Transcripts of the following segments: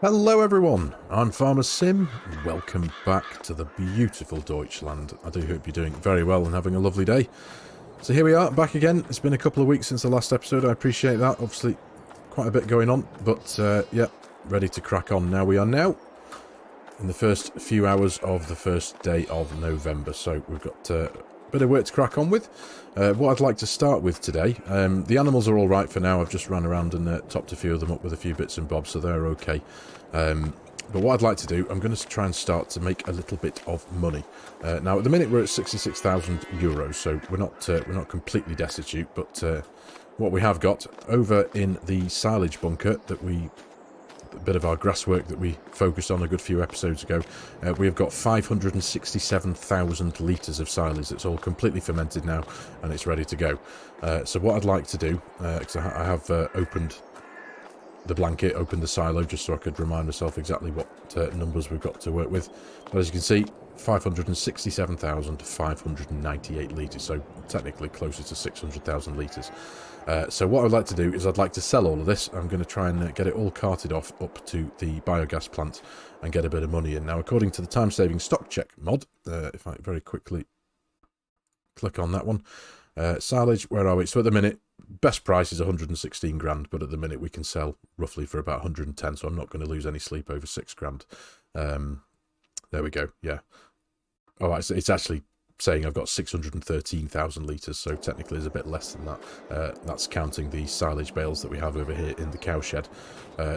Hello everyone, I'm FARMERSIM. Welcome back to the beautiful Deutschland. I do hope you're doing very well and having a lovely day. So here we are, back again. It's been a couple of weeks since the last episode, I appreciate that. Obviously, quite a bit going on, but yeah, ready to crack on. Now we are in the first few hours of the first day of November, so we've got a bit of work to crack on with. What I'd like to start with today, the animals are alright for now. I've just ran around and topped a few of them up with a few bits and bobs, so they're okay. But what I'd like to do, I'm going to try and start to make a little bit of money. Now, at the minute, we're at 66,000 euros, so we're not completely destitute, but what we have got over in the silage bunker that a bit of our grass work that we focused on a good few episodes ago, we have got 567,000 litres of silage. It's all completely fermented now, and it's ready to go. So what I'd like to do, because I have opened the blanket, opened the silo, just so I could remind myself exactly what numbers we've got to work with. But as you can see, 567,598 litres, so technically closer to 600,000 litres. So what I'd like to do is I'd like to sell all of this. I'm going to try and get it all carted off up to the biogas plant and get a bit of money in. Now, according to the time-saving stock check mod, if I very quickly click on that one, silage, where are we? So at the minute, best price is 116 grand, but at the minute we can sell roughly for about 110, so I'm not going to lose any sleep over 6 grand. There we go, yeah. Oh, it's actually saying I've got 613,000 litres, so technically there's a bit less than that. That's counting the silage bales that we have over here in the cow shed.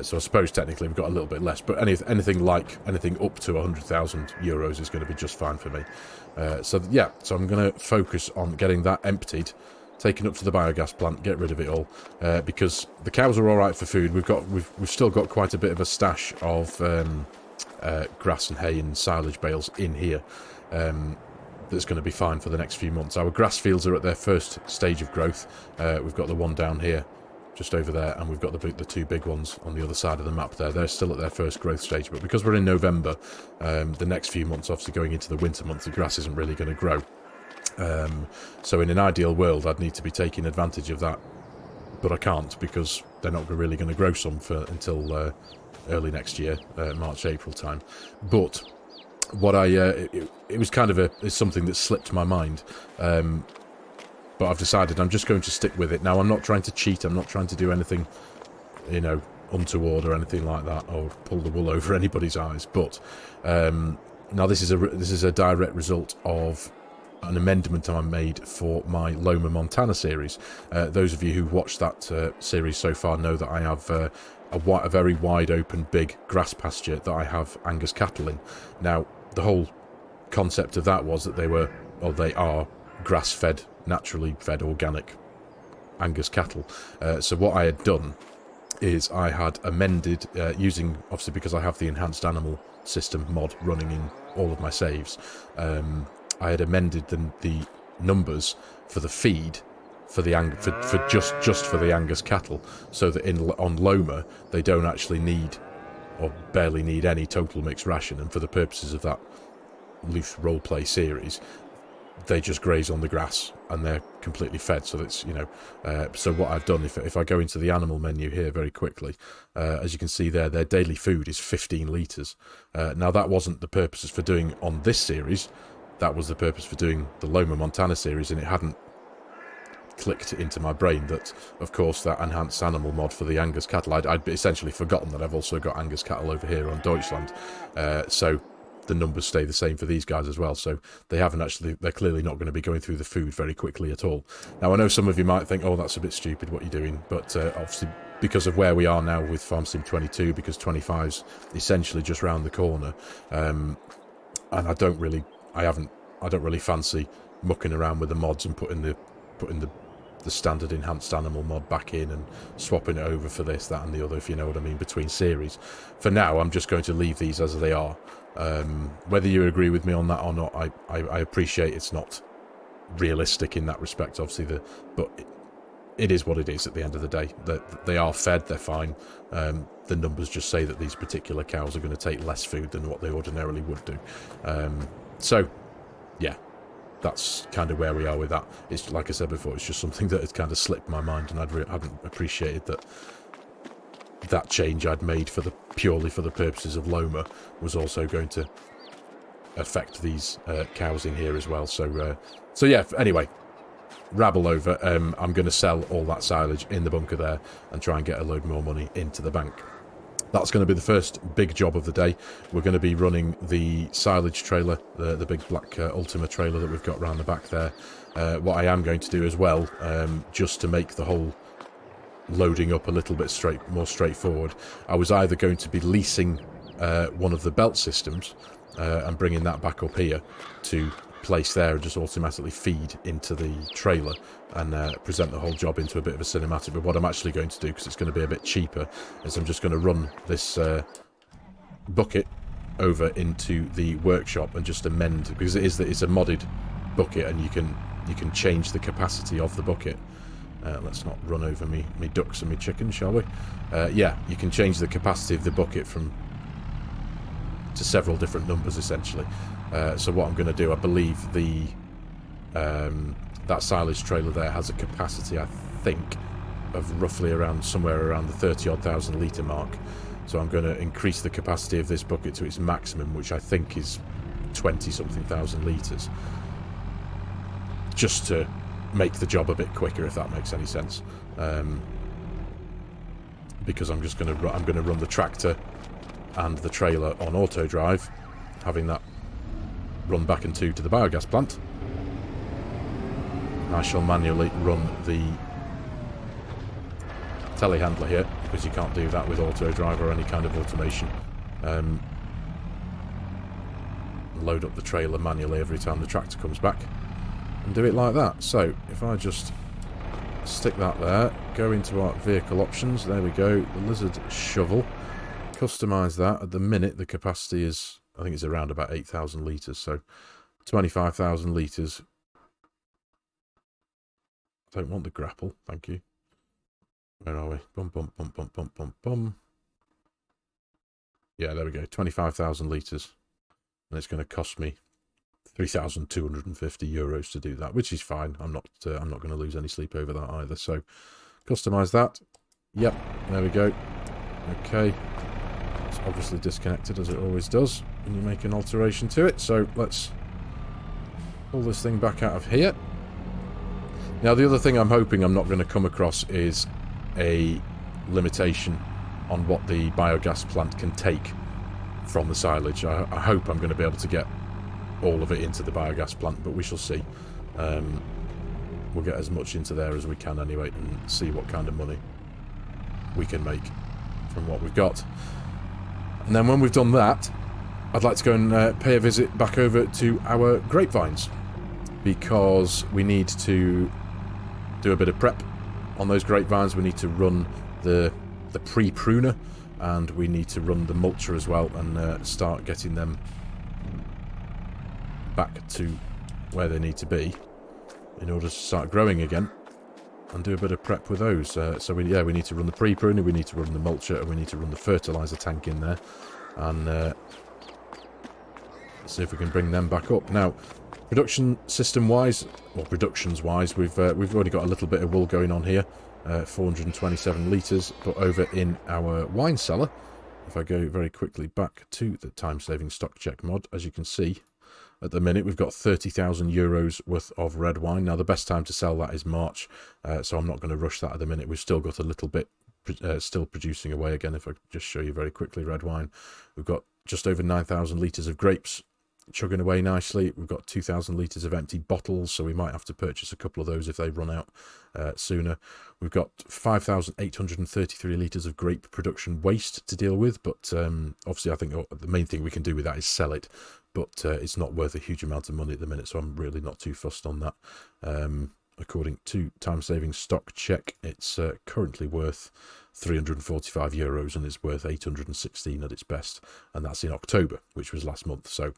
So I suppose technically we've got a little bit less, but anything up to 100,000 euros is going to be just fine for me. So yeah, so I'm going to focus on getting that emptied, taken up to the biogas plant, get rid of it all, because the cows are all right for food. We've still got quite a bit of a stash of grass and hay and silage bales in here. That's going to be fine for the next few months. Our grass fields are at their first stage of growth. We've got the one down here, just over there, and we've got the two big ones on the other side of the map there. They're still at their first growth stage, but because we're in November, the next few months, obviously going into the winter months, the grass isn't really going to grow. So in an ideal world, I'd need to be taking advantage of that, but I can't, because they're not really going to grow some until early next year, March, April time. But what it was kind of it's something that slipped my mind, but I've decided I'm just going to stick with it. Now, I'm not trying to cheat, I'm not trying to do anything, untoward or anything like that, or pull the wool over anybody's eyes, but now this is a direct result of an amendment I made for my Loma Montana series. Those of you who watched that series so far know that I have a very wide open big grass pasture that I have Angus cattle in. Now, the whole concept of that was that they are grass-fed, naturally fed, organic Angus cattle. So what I had done is I had amended, using, obviously because I have the enhanced animal system mod running in all of my saves, I had amended the numbers for the feed for just for the Angus cattle, so that on Loma they don't actually need or barely need any total mixed ration, and for the purposes of that loose roleplay series, they just graze on the grass and they're completely fed. So that's so what I've done, if I go into the animal menu here very quickly, as you can see there, their daily food is 15 litres. Now, that wasn't the purposes for doing on this series. That was the purpose for doing the Loma Montana series, and it hadn't clicked into my brain that, of course, that enhanced animal mod for the Angus cattle, I'd essentially forgotten that I've also got Angus cattle over here on Deutschland. So the numbers stay the same for these guys as well. So they're clearly not going to be going through the food very quickly at all. Now, I know some of you might think, oh, that's a bit stupid what you're doing, but obviously because of where we are now with FarmSim 22, because 25's essentially just round the corner, and I don't really fancy mucking around with the mods and putting the standard enhanced animal mod back in and swapping it over for this, that and the other, if you know what I mean, between series. For now, I'm just going to leave these as they are. Whether you agree with me on that or not, I appreciate it's not realistic in that respect, obviously, but it is what it is at the end of the day. They are fed, they're fine. The numbers just say that these particular cows are going to take less food than what they ordinarily would do. So, yeah, that's kind of where we are with that. It's like I said before, it's just something that has kind of slipped my mind, and I hadn't appreciated that that change I'd made purely for the purposes of Loma was also going to affect these cows in here as well. So yeah, anyway, rabble over. I'm going to sell all that silage in the bunker there and try and get a load more money into the bank. That's going to be the first big job of the day. We're going to be running the silage trailer, the big black Ultima trailer that we've got around the back there. What I am going to do as well, just to make the whole loading up a little bit more straightforward, I was either going to be leasing one of the belt systems and bringing that back up here to place there and just automatically feed into the trailer and present the whole job into a bit of a cinematic. But what I'm actually going to do, because it's going to be a bit cheaper, is I'm just going to run this bucket over into the workshop and just amend, because it's a modded bucket and you can change the capacity of the bucket. Let's not run over me ducks and me chickens, shall we? Yeah, you can change the capacity of the bucket to several different numbers, essentially. So what I'm going to do, I believe that silage trailer there has a capacity, I think, of roughly somewhere around the 30,000 litre mark. So I'm going to increase the capacity of this bucket to its maximum, which I think is 20-something thousand litres, just to make the job a bit quicker, if that makes any sense. Because I'm going to run the tractor and the trailer on auto drive, having that run back and to the biogas plant. I shall manually run the telehandler here, because you can't do that with auto drive or any kind of automation. Load up the trailer manually every time the tractor comes back and do it like that. So if I just stick that there, go into our vehicle options, there we go, the lizard shovel, customize that. At the minute the capacity is, I think it's around about 8,000 litres, so 25,000 litres. I don't want the grapple, thank you. Where are we? Bum, bum, bum, bum, bum, bum, bum. Yeah, there we go, 25,000 litres. And it's going to cost me 3,250 euros to do that, which is fine. I'm not going to lose any sleep over that either. So, customize that. Yep, there we go. Okay. It's obviously disconnected, as it always does when you make an alteration to it. So, let's pull this thing back out of here. Now, the other thing I'm hoping I'm not going to come across is a limitation on what the biogas plant can take from the silage. I hope I'm going to be able to get all of it into the biogas plant, but we shall see. We'll get as much into there as we can anyway and see what kind of money we can make from what we've got. And then when we've done that, I'd like to go and pay a visit back over to our grapevines, because we need to do a bit of prep on those grapevines. We need to run the pre-pruner, and we need to run the mulcher as well, and start getting them back to where they need to be in order to start growing again, and do a bit of prep with those. So we need to run the pre-pruner, we need to run the mulcher, and we need to run the fertilizer tank in there, and see if we can bring them back up. Now, production system wise, or productions wise, we've already got a little bit of wool going on here, 427 litres, but over in our wine cellar, if I go very quickly back to the time-saving stock check mod, as you can see, at the minute we've got 30,000 euros worth of red wine. Now, the best time to sell that is March, so I'm not going to rush that at the minute. We've still got a little bit still producing away. Again, if I just show you very quickly, red wine, we've got just over 9,000 litres of grapes chugging away nicely. We've got 2,000 litres of empty bottles, so we might have to purchase a couple of those if they run out sooner. We've got 5,833 litres of grape production waste to deal with, but obviously I think the main thing we can do with that is sell it, but it's not worth a huge amount of money at the minute, so I'm really not too fussed on that. According to time-saving stock check, it's currently worth 345 euros, and it's worth 816 at its best, and that's in October, which was last month. So,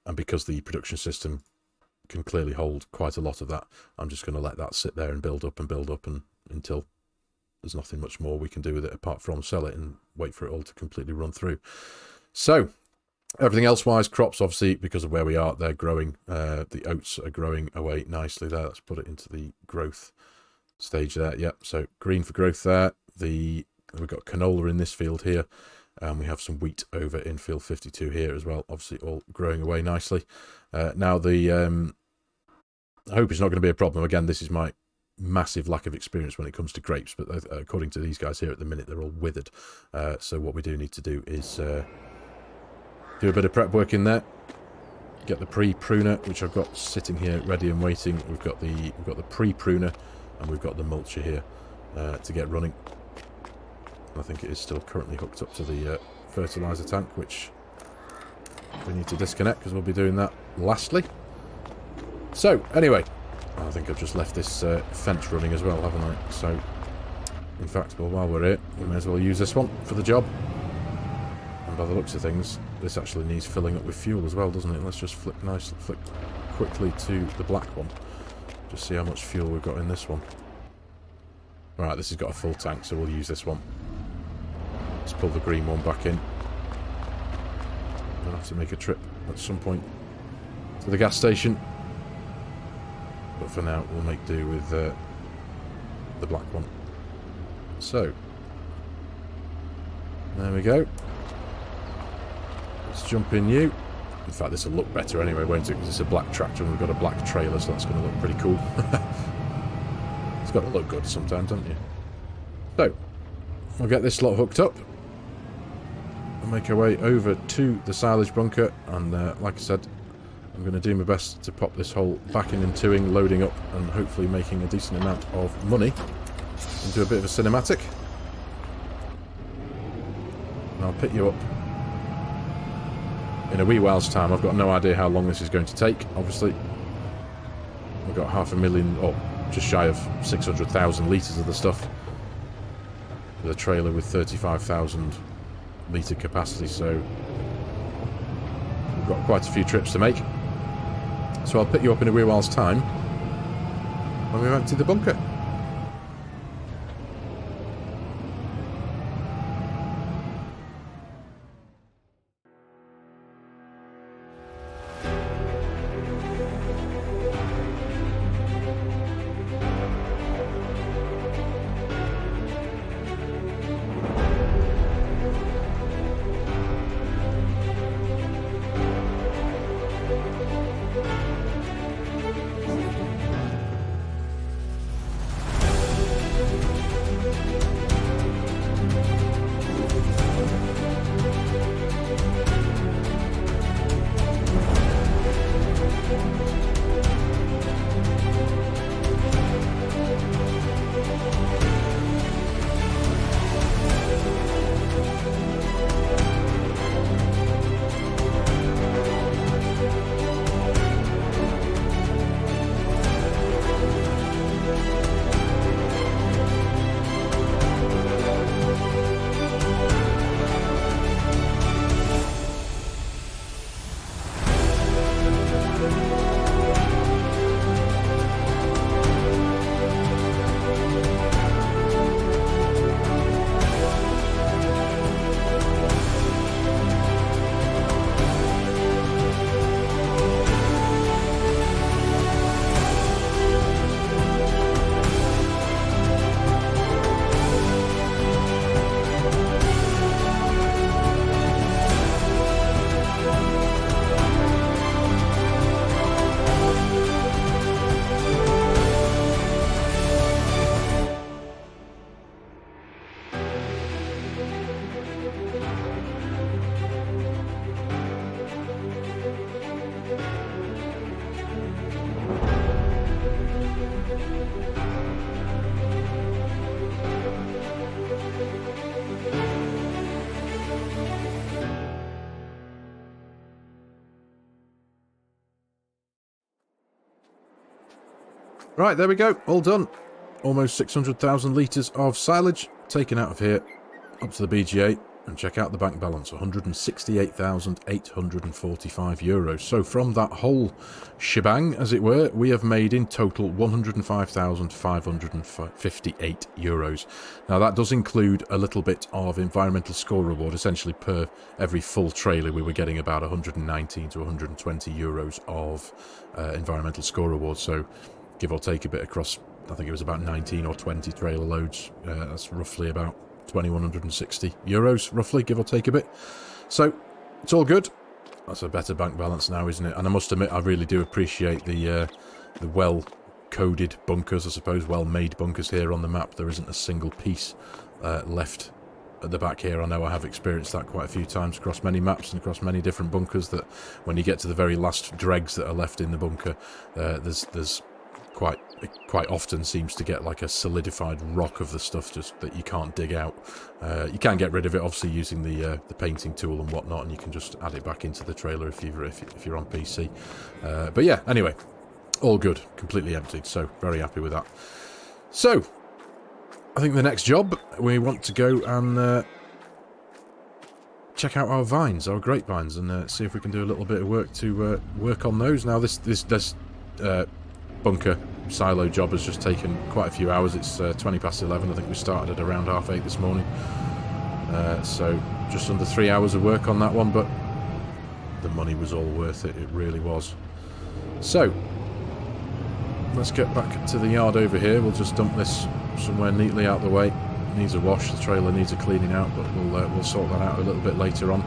and because the production system can clearly hold quite a lot of that, I'm just going to let that sit there and build up and until there's nothing much more we can do with it apart from sell it and wait for it all to completely run through. So everything else wise, crops, obviously, because of where we are, they're growing. The oats are growing away nicely there. Let's put it into the growth stage there. Yep, so green for growth there. The We've got canola in this field here, and we have some wheat over in field 52 here as well. Obviously, all growing away nicely. Now, I hope it's not going to be a problem. Again, this is my massive lack of experience when it comes to grapes, but according to these guys here at the minute, they're all withered. So what we do need to do is do a bit of prep work in there. Get the pre-pruner, which I've got sitting here ready and waiting. We've got the pre-pruner, and we've got the mulcher here to get running. I think it is still currently hooked up to the fertilizer tank, which we need to disconnect because we'll be doing that lastly. So anyway, I think I've just left this fence running as well, haven't I? So in fact, well, while we're here, we may as well use this one for the job. And by the looks of things, this actually needs filling up with fuel as well, doesn't it? Let's just flick quickly to the black one. Just see how much fuel we've got in this one. Right, this has got a full tank, so we'll use this one. Let's pull the green one back in. I'll have to make a trip at some point to the gas station. But for now, we'll make do with the black one. So, there we go. Let's jump in new. In fact, this will look better anyway, won't it? Because it's a black tractor and we've got a black trailer, so that's going to look pretty cool. It's got to look good sometimes, haven't you? So, we'll get this lot hooked up. We'll make our way over to the silage bunker, and like I said, I'm going to do my best to pop this whole backing and toing, loading up, and hopefully making a decent amount of money into a bit of a cinematic. And I'll pick you up in a wee while's time. I've got no idea how long this is going to take, obviously. We've got 500,000, or just shy of 600,000 litres of the stuff. With a trailer with 35,000 litre capacity, so we've got quite a few trips to make. So I'll pick you up in a wee while's time when we've emptied the bunker. Right, there we go. All done. Almost 600,000 litres of silage taken out of here up to the BGA, and check out the bank balance, €168,845. So from that whole shebang, as it were, we have made in total €105,558. Now that does include a little bit of environmental score reward. Essentially per every full trailer we were getting about 119 to 120 euros of environmental score reward. So give or take a bit across, I think it was about 19 or 20 trailer loads. That's roughly about 2,160 euros, roughly, give or take a bit. So, it's all good. That's a better bank balance now, isn't it? And I must admit, I really do appreciate the well-coded bunkers, I suppose, well-made bunkers here on the map. There isn't a single piece left at the back here. I know I have experienced that quite a few times across many maps and across many different bunkers, that when you get to the very last dregs that are left in the bunker, there's quite often seems to get like a solidified rock of the stuff just that you can't dig out. You can get rid of it obviously using the painting tool and whatnot, and you can just add it back into the trailer if you're on PC. But yeah, anyway, all good, completely emptied, so very happy with that. So I think the next job, we want to go and check out our vines, our grapevines, and see if we can do a little bit of work to work on those. Now this bunker silo job has just taken quite a few hours. It's 20 past 11. I think we started at around 8:30 this morning. So just under 3 hours of work on that one, but the money was all worth it. It really was. So let's get back to the yard over here. We'll just dump this somewhere neatly out the way. It needs a wash. The trailer needs a cleaning out, but we'll sort that out a little bit later on.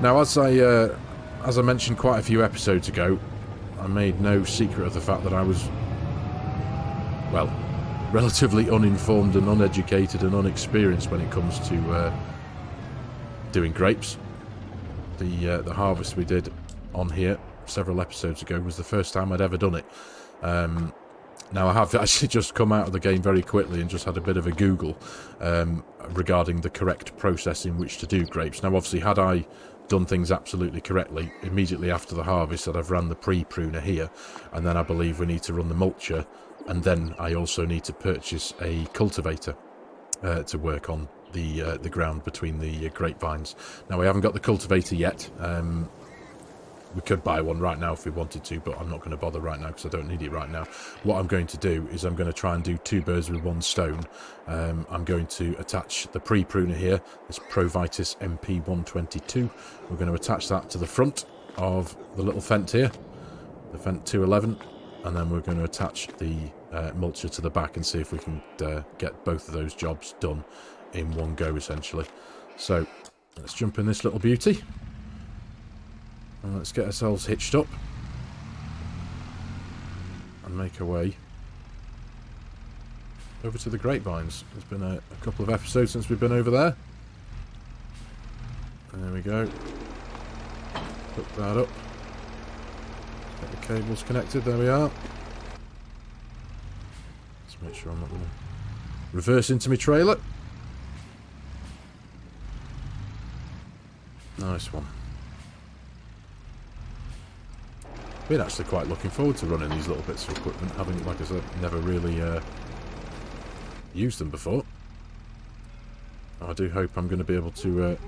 Now, as I mentioned quite a few episodes ago, I made no secret of the fact that I was, well, relatively uninformed and uneducated and unexperienced when it comes to doing grapes. The harvest we did on here several episodes ago was the first time I'd ever done it. Now I have actually just come out of the game very quickly and just had a bit of a Google regarding the correct process in which to do grapes. Now obviously, had I done things absolutely correctly, immediately after the harvest I'd have ran the pre-pruner here, and then I believe we need to run the mulcher, and then I also need to purchase a cultivator to work on the ground between the grapevines. Now we haven't got the cultivator yet. We could buy one right now if we wanted to, but I'm not going to bother right now because I don't need it right now. What I'm going to do is I'm going to try and do two birds with one stone. I'm going to attach the pre-pruner here, this Provitus MP122. We're going to attach that to the front of the little Fendt here, the Fendt 211, and then we're going to attach the mulcher to the back and see if we can get both of those jobs done in one go, essentially. So let's jump in this little beauty. And let's get ourselves hitched up and make our way over to the grapevines. There's been a couple of episodes since we've been over there. And there we go. Hook that up. Get the cables connected. There we are. Let's make sure I'm not going to reverse into my trailer. Nice one. Been actually quite looking forward to running these little bits of equipment, having, like I said, never really used them before. I do hope I'm going to be able to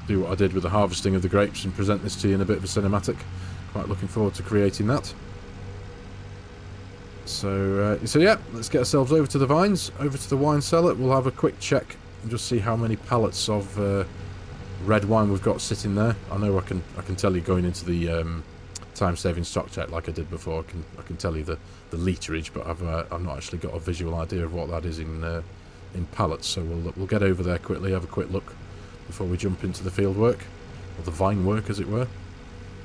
do what I did with the harvesting of the grapes and present this to you in a bit of a cinematic. Quite looking forward to creating that. So yeah, let's get ourselves over to the vines, over to the wine cellar. We'll have a quick check and just see how many pallets of red wine we've got sitting there. I know I can tell you going into the time-saving stock check like I did before. I can tell you the literage, but I've not actually got a visual idea of what that is in pallets. So we'll get over there quickly, have a quick look before we jump into the field work, or the vine work, as it were.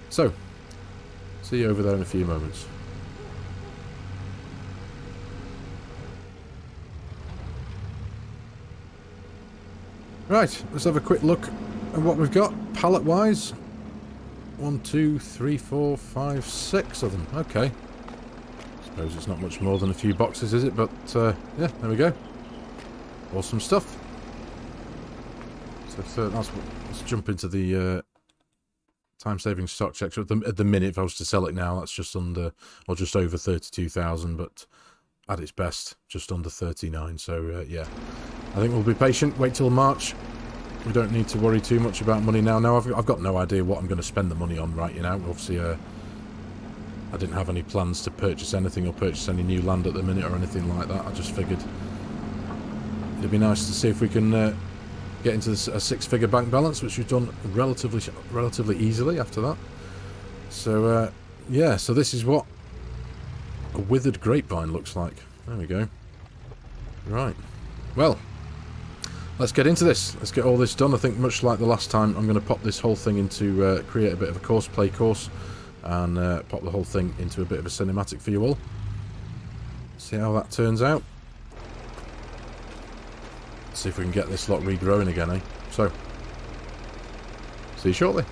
So, see you over there in a few moments. Right, let's have a quick look at what we've got pallet-wise. 1, 2, 3, 4, 5, 6 of them. Okay. Suppose it's not much more than a few boxes, is it? But yeah, there we go. Awesome stuff. So let's jump into the time-saving stock check. So at the minute, if I was to sell it now, that's just under, or just over 32,000, but at its best, just under 39. So yeah, I think we'll be patient. Wait till March. We don't need to worry too much about money now. Now I've got no idea what I'm going to spend the money on right now. Obviously, I didn't have any plans to purchase anything or purchase any new land at the minute or anything like that. I just figured it'd be nice to see if we can get into a six-figure bank balance, which we've done relatively easily after that. So yeah, so this is what a withered grapevine looks like. There we go. Right. Well, let's get into this. Let's get all this done. I think much like the last time, I'm going to pop this whole thing into, create a bit of a play course, and pop the whole thing into a bit of a cinematic for you all. See how that turns out. See if we can get this lot regrowing again, eh? So, see you shortly.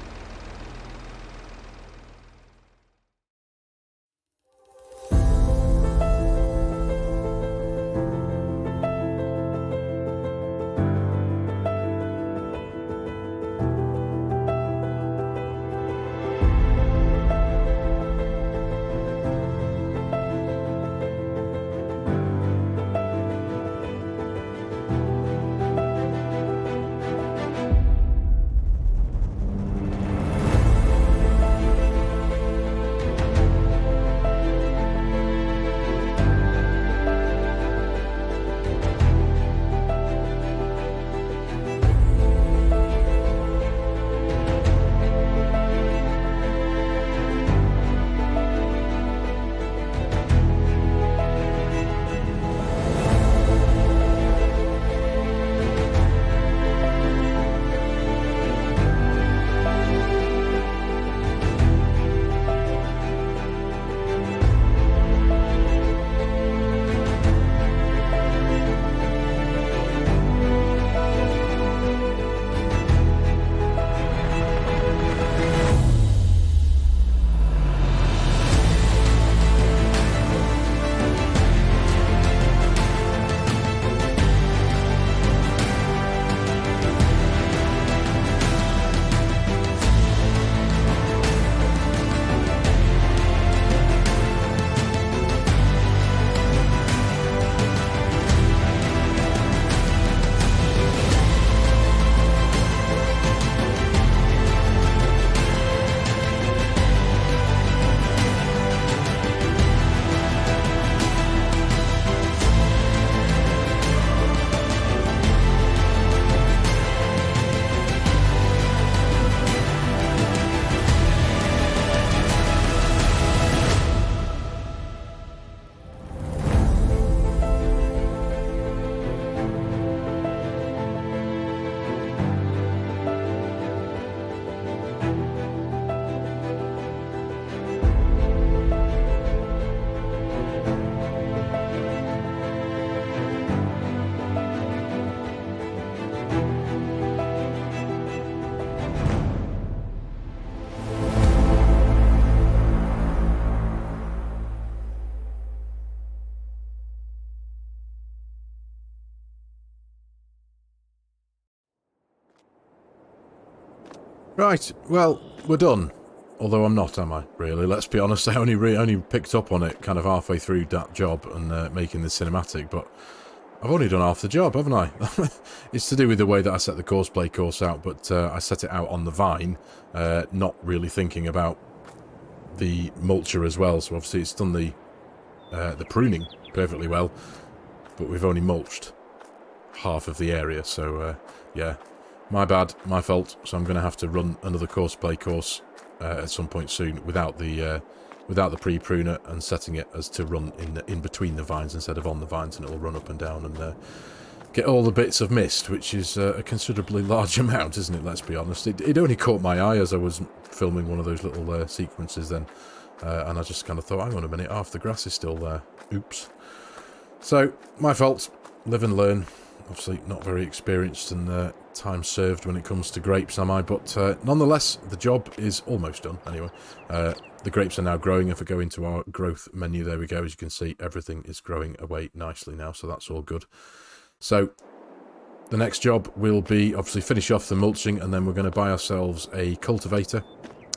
Right, well, we're done. Although I'm not, am I? Really, let's be honest. I only picked up on it kind of halfway through that job and making the cinematic, but I've only done half the job, haven't I? It's to do with the way that I set the play course out, but I set it out on the vine, not really thinking about the mulcher as well. So obviously it's done the pruning perfectly well, but we've only mulched half of the area. So yeah, my bad, my fault. So I'm going to have to run another play course at some point soon without the pre-pruner, and setting it as to run in between the vines instead of on the vines, and it will run up and down and get all the bits of mist, which is a considerably large amount, isn't it? Let's be honest. It only caught my eye as I was filming one of those little sequences then, and I just kind of thought, hang on a minute, half the grass is still there. Oops. So, my fault. Live and learn. Obviously not very experienced and time served when it comes to grapes, am I? But nonetheless, the job is almost done anyway. The grapes are now growing. If I go into our growth menu, there we go. As you can see, everything is growing away nicely now, so that's all good. So the next job will be obviously finish off the mulching, and then we're going to buy ourselves a cultivator.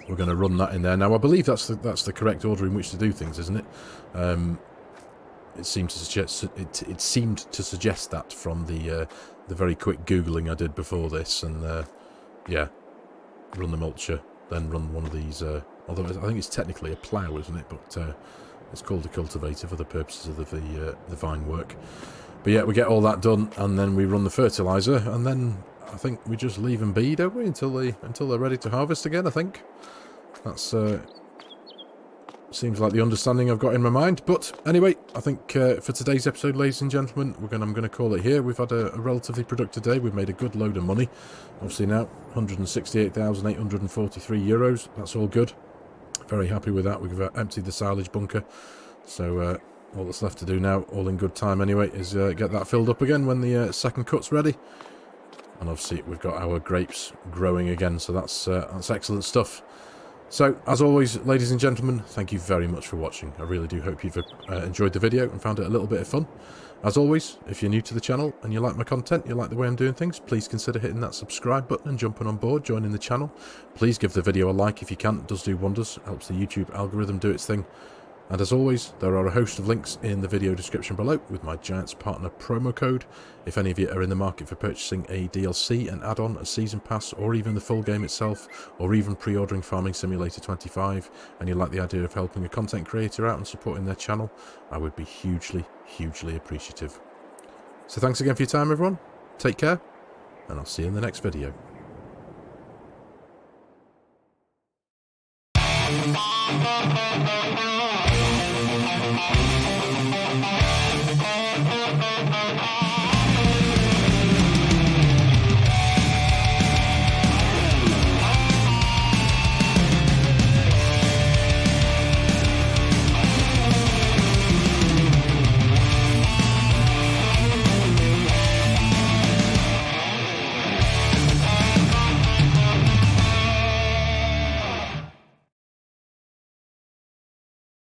We're going to run that in there. Now, I believe that's the correct order in which to do things, isn't it? It seemed to suggest that from the very quick googling I did before this, and yeah, run the mulcher, then run one of these. Although I think it's technically a plough, isn't it? But it's called a cultivator for the purposes of the vine work. But yeah, we get all that done, and then we run the fertilizer, and then I think we just leave them be, don't we, until they're ready to harvest again. I think that's Seems like the understanding I've got in my mind. But anyway, I think for today's episode, ladies and gentlemen, I'm going to call it here. We've had a relatively productive day. We've made a good load of money. Obviously now, 168,843 euros. That's all good. Very happy with that. We've emptied the silage bunker. So all that's left to do now, all in good time anyway, is get that filled up again when the second cut's ready. And obviously we've got our grapes growing again. So that's excellent stuff. So, as always, ladies and gentlemen, thank you very much for watching. I really do hope you've enjoyed the video and found it a little bit of fun. As always, if you're new to the channel and you like my content, you like the way I'm doing things, please consider hitting that subscribe button and jumping on board, joining the channel. Please give the video a like if you can. It does do wonders. It helps the YouTube algorithm do its thing. And as always, there are a host of links in the video description below with my Giants Partner promo code. If any of you are in the market for purchasing a DLC, an add-on, a season pass, or even the full game itself, or even pre-ordering Farming Simulator 25, and you like the idea of helping a content creator out and supporting their channel, I would be hugely, hugely appreciative. So thanks again for your time, everyone. Take care, and I'll see you in the next video. Thank you.